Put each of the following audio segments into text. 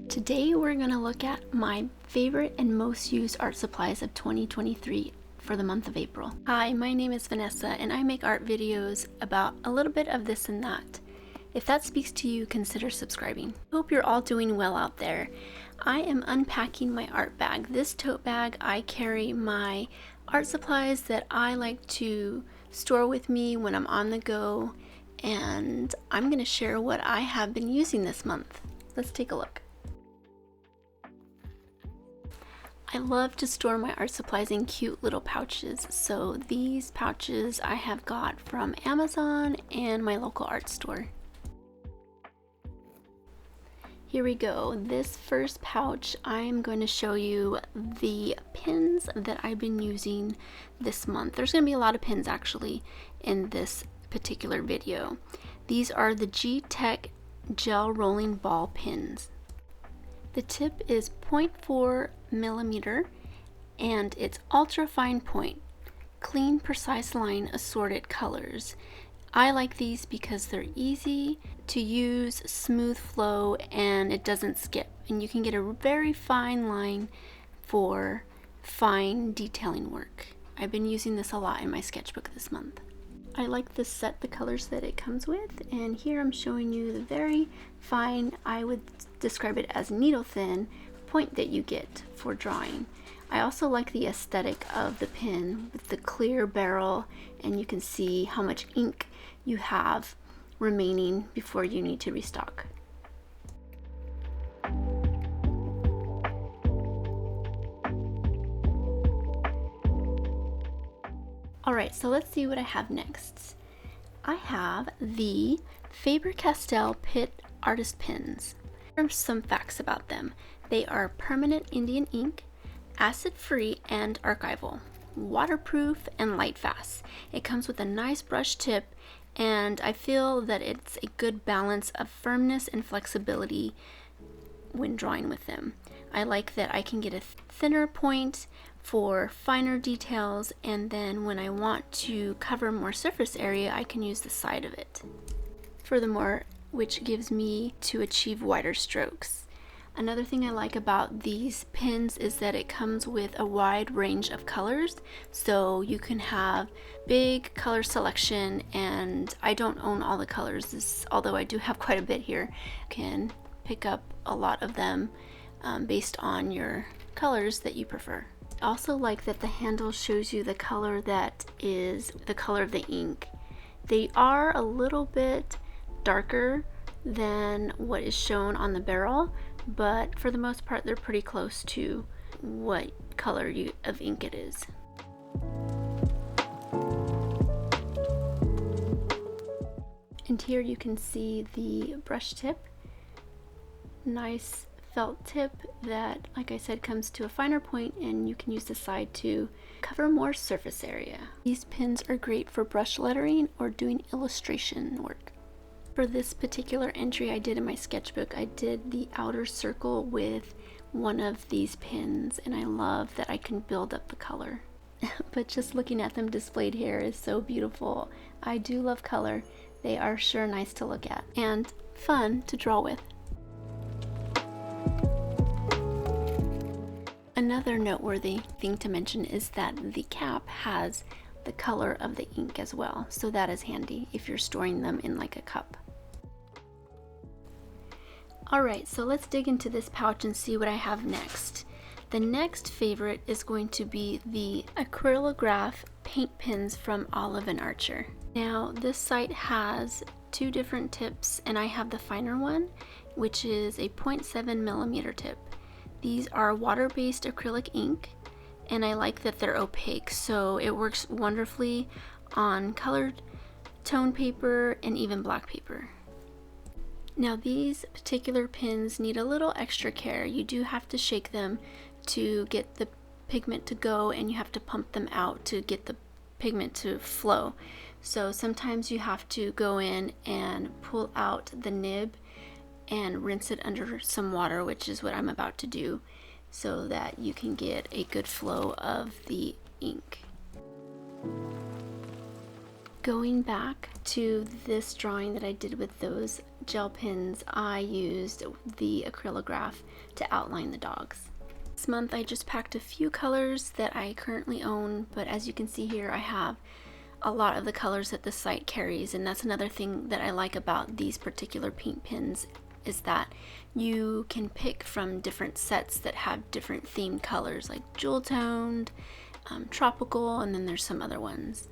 Today we're going to look at my favorite and most used art supplies of 2023 for the month of April. Hi, my name is Vanessa and I make art videos about a little bit of this and that. If that speaks to you, consider subscribing. Hope you're all doing well out there. I am unpacking my art bag. This tote bag, I carry my art supplies that I like to store with me when I'm on the go, and I'm going to share what I have been using this month. Let's take a look. I love to store my art supplies in cute little pouches, so these pouches I have got from Amazon and my local art store. Here we go. This first pouch, I'm going to show you the pins that I've been using this month. There's going to be a lot of pins actually in this particular video. These are the G-tec gel rolling ball pins. The tip is 0.4 millimeter and it's ultra fine point, clean, precise line, assorted colors. I like these because they're easy to use, smooth flow, and it doesn't skip. And you can get a very fine line for fine detailing work. I've been using this a lot in my sketchbook this month. I like this set, the colors that it comes with, and here I'm showing you the very fine, I would describe it as needle thin, point that you get for drawing. I also like the aesthetic of the pin with the clear barrel, and you can see how much ink you have remaining before you need to restock. Alright, so let's see what I have next. I have the Faber-Castell Pitt artist pins. Here are some facts about them. They are permanent Indian ink, acid-free and archival, waterproof and light fast. It comes with a nice brush tip, and I feel that it's a good balance of firmness and flexibility when drawing with them. I like that I can get a thinner point for finer details, and then when I want to cover more surface area, I can use the side of it. Furthermore, which gives me to achieve wider strokes. Another thing I like about these pins is that it comes with a wide range of colors, so you can have big color selection, and I don't own all the colors, although I do have quite a bit here. You can pick up a lot of them based on your colors that you prefer. I also like that the handle shows you the color that is the color of the ink. They are a little bit darker than what is shown on the barrel, but for the most part they're pretty close to what color of ink it is. And here you can see the brush tip. Nice felt tip that, like I said, comes to a finer point, and you can use the side to cover more surface area. These pins are great for brush lettering or doing illustration work. For this particular entry I did in my sketchbook, I did the outer circle with one of these pins, and I love that I can build up the color. But just looking at them displayed here is so beautiful. I do love color. They are sure nice to look at and fun to draw with. Another noteworthy thing to mention is that the cap has the color of the ink as well, so that is handy if you're storing them in like a cup. Alright, so let's dig into this pouch and see what I have next. The next favorite is going to be the Acrylograph paint pins from Olive & Archer. Now, this site has two different tips, and I have the finer one, which is a 0.7 millimeter tip. These are water-based acrylic ink, and I like that they're opaque, so it works wonderfully on colored tone paper and even black paper. Now, these particular pins need a little extra care. You do have to shake them to get the pigment to go, and you have to pump them out to get the pigment to flow. So sometimes you have to go in and pull out the nib and rinse it under some water, which is what I'm about to do, so that you can get a good flow of the ink. Going back to this drawing that I did with those gel pens, I used the Acrylograph to outline the dogs. This month I just packed a few colors that I currently own, but as you can see here, I have a lot of the colors that the site carries, and that's another thing that I like about these particular paint pens, is that you can pick from different sets that have different themed colors, like jewel toned, tropical, and then there's some other ones.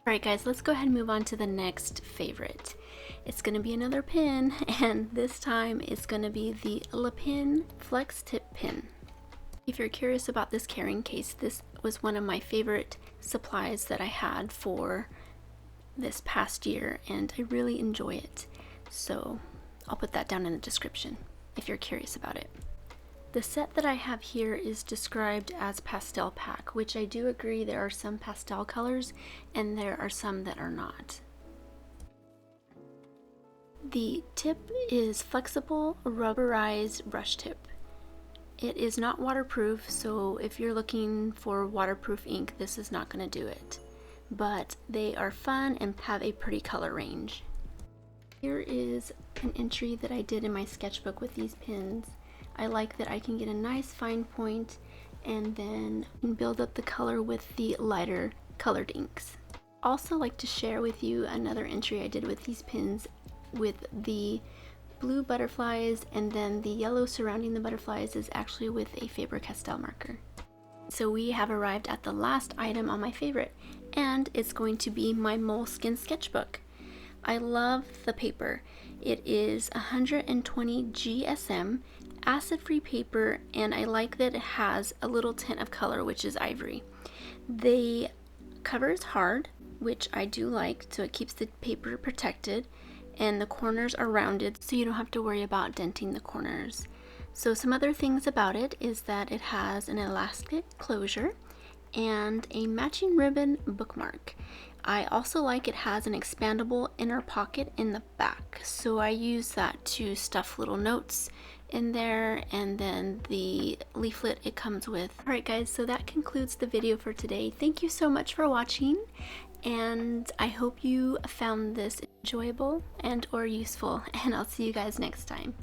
Alright guys, let's go ahead and move on to the next favorite. It's going to be another pen, and this time it's going to be the Le Pen Flex Tip Pen. If you're curious about this carrying case, this was one of my favorite supplies that I had for this past year, and I really enjoy it. So I'll put that down in the description if you're curious about it. The set that I have here is described as pastel pack, which I do agree there are some pastel colors and there are some that are not. The tip is flexible, rubberized brush tip. It is not waterproof, so if you're looking for waterproof ink, this is not going to do it. But they are fun and have a pretty color range. Here is an entry that I did in my sketchbook with these pens. I like that I can get a nice fine point and then build up the color with the lighter colored inks. Also like to share with you another entry I did with these pens with the blue butterflies, and then the yellow surrounding the butterflies is actually with a Faber-Castell marker. So we have arrived at the last item on my favorite, and it's going to be my Moleskine Sketchbook. I love the paper. It is 120 GSM, acid-free paper, and I like that it has a little tint of color, which is ivory. The cover is hard, which I do like, so it keeps the paper protected, and the corners are rounded, so you don't have to worry about denting the corners. So some other things about it is that it has an elastic closure and a matching ribbon bookmark. I also like it has an expandable inner pocket in the back, so I use that to stuff little notes in there, and then the leaflet it comes with. Alright guys, so that concludes the video for today. Thank you so much for watching, and I hope you found this enjoyable and or useful, and I'll see you guys next time.